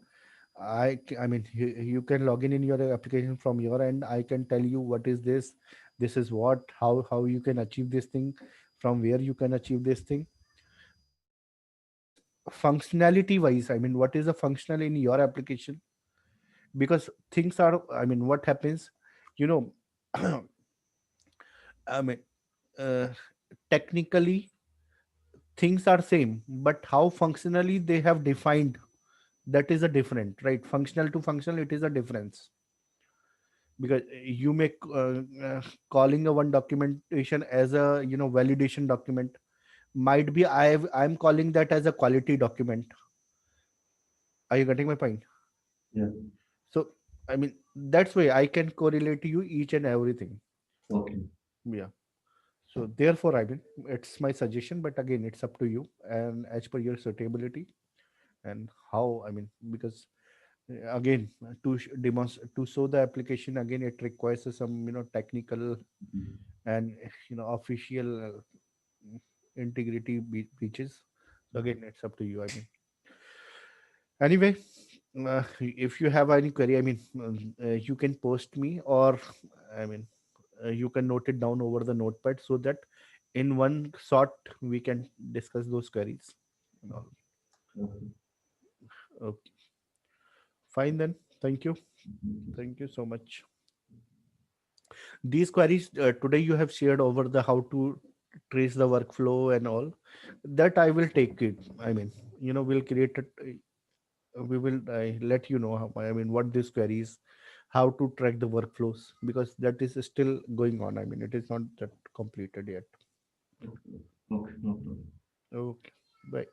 I mean, you can log in your application from your end. I can tell you what is this, this is what, how you can achieve this thing, from where you can achieve this thing. Because functionality wise, I mean, what is the functional in your application? Because things are, I mean, what happens, you know, I mean, uh, technically things are same, but how functionally they have defined, that is a different, right? Functional to functional, it is a difference. because you make calling a one documentation as a validation document, might be I'm calling that as a quality document. Are you getting my point? Yeah. So I mean, that's why I can correlate to you each and everything. Okay. Yeah. So therefore, I mean, it's my suggestion, but again, it's up to you and as per your suitability and how. I mean, because again, to show the application, again, it requires some technical Mhm. and official integrity breaches. So again, it's up to you. I mean, anyway, if you have any query, I mean, you can post me, or I mean, you can note it down over the notepad so that in one shot we can discuss those queries and all. Okay. Okay, fine then. Thank you. Mhm. Thank you so much. These queries today you have shared over the how to trace the workflow and all, that I will take it. I mean, we'll create it. We will let you know how, I mean, what this queries, how to track the workflows, because that is still going on. I mean, it is not that completed yet. Okay. Okay. No problem. Okay, bye.